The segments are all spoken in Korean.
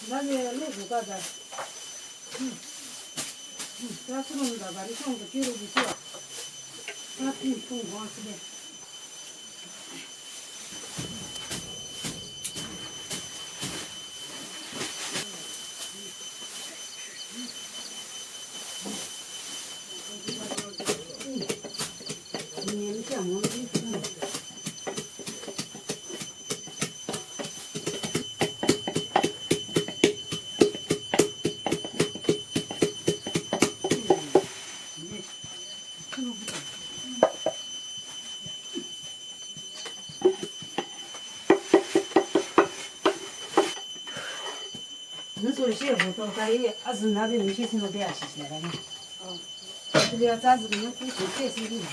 나중에 내고 가자. 가스로는 말이 좀더 길어지죠. 같은 통 고맙습니다. 냄새 모르겠어. 소리시 보통 다이 아주 나비 미시스노 배아시시라니. 그래야 자주는 그 좋게 생기네.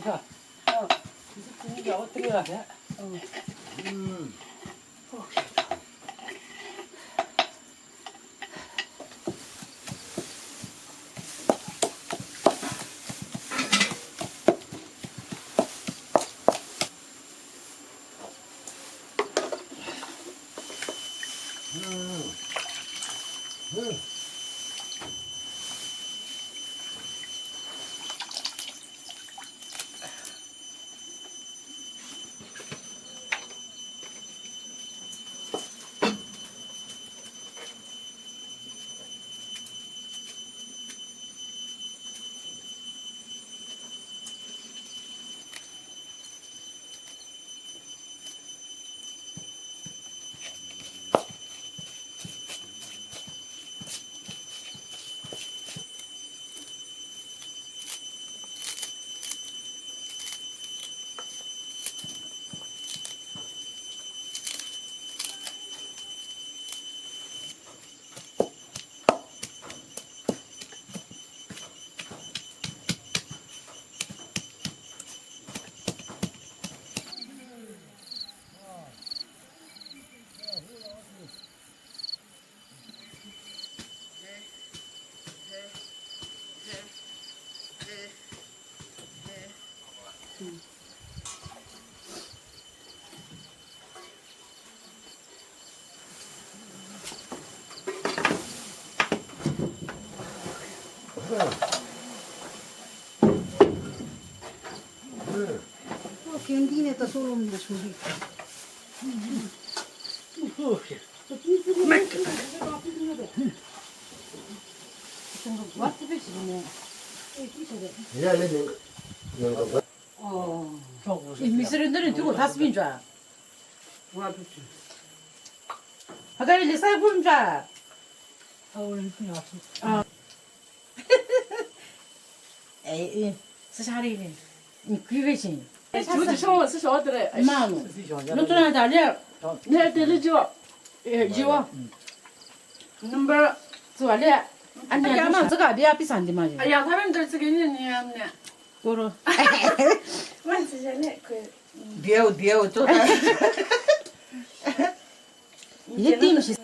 자, 이게 어떻게 해야 돼? 견디네도 소름도 저기. 미스린들이 두고 다스빈 줄 알아. 바다리 살 보는 줄 알아. 에이, 스샤리네. 그거지. 就是说我是晓得嘞， 妈妈，侬做哪打的？那得了就，有，那么，做的。俺家嘛，这个比上的嘛。哎呀，他们都这个年呢，过了。我之前那可以，丢做的。一定是。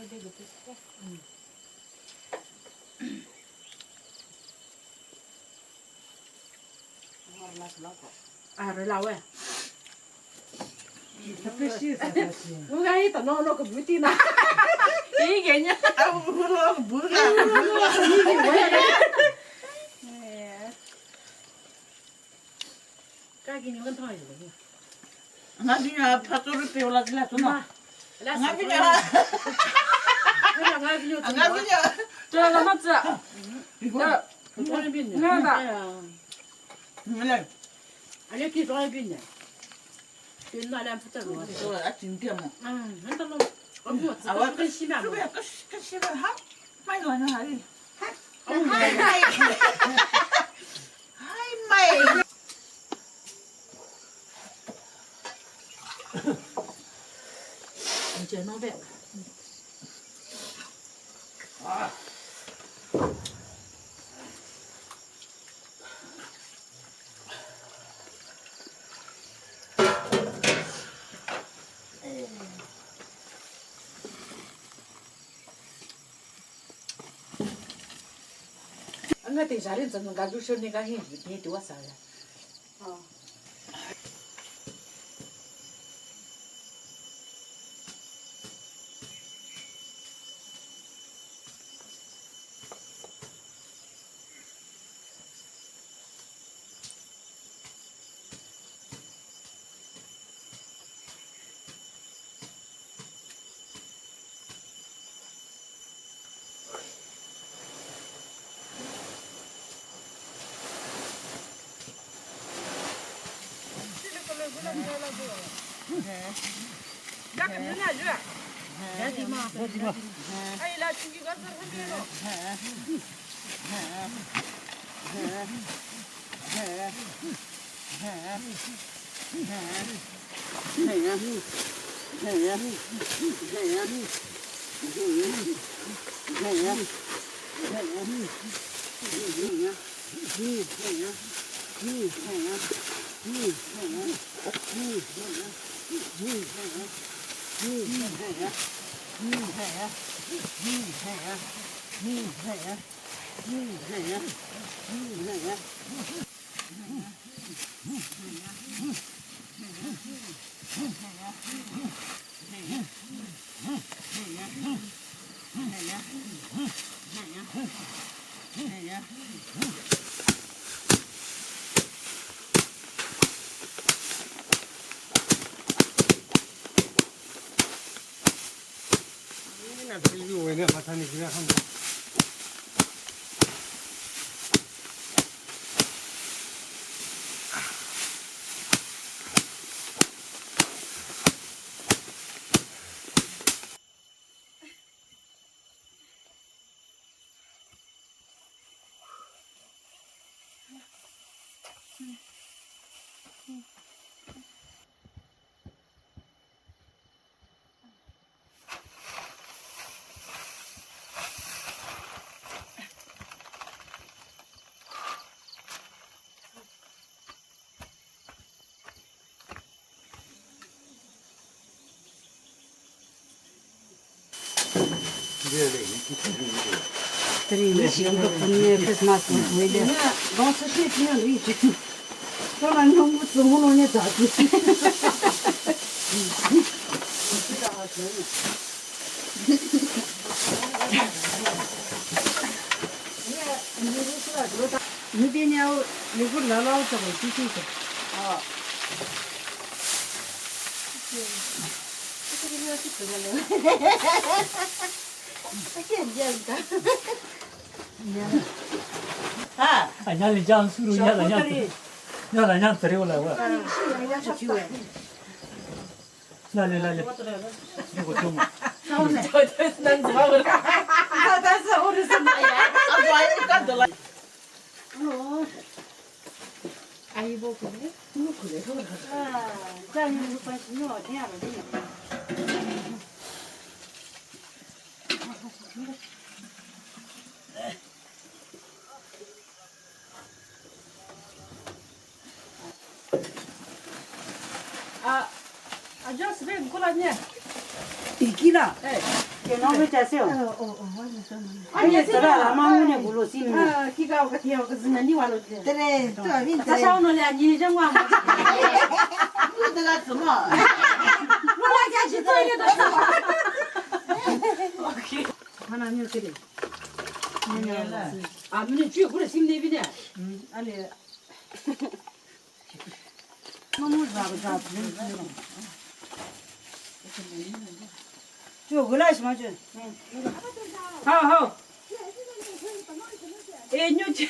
啊，这老外， 누가 이따 넣어놓고 물띠나. 이게 냐? 까기는 건 더. 나중에 파도를 빼올라 그래 또这他妈子， 이거 那的， 그래 알려 기 좋아해 비네. 옛날에 안 붙잡고 왔어. 저 아침 때문에. 응, 한달 넘. 엄마 아와 진짜 심해. 그래 그 씨발 하 많이 많이 하리. 하이 마이. 이제 너배. 나 대자리 좀 가지고 내가 해. 네 도와서. 이거 왜냐 마타니 그냥 한 거. Три лишнего мне красмату выйдет. Но сошли меня видишь. То на нем вот сумму не так.你别鸟，你不老老这个机器的。哦。这个要是怎么了？Anh đi chăng suru nhà là nhà trio là vậy. Lại. Nó có chung. 아이 뭐 그래? 뭐 그래? 짜는 거 빠지면 어디 안 오지? 저 집에 묵고라냐? 이기라. 너무 자세요. 아니 저라 아마문에 불러 씹는. 기가 오가 뒤에 오가 쓰면 니 와로 돼. 그래. 또 아빈 다시 오늘 아니 정말 그때가 좀 몰라 가시 또 이게 하나님 그래. 아무니 쥐 그래 심내비네. 아니. 너무 잘하다. 저 올라시 맞아. 하하. 에 뉴치.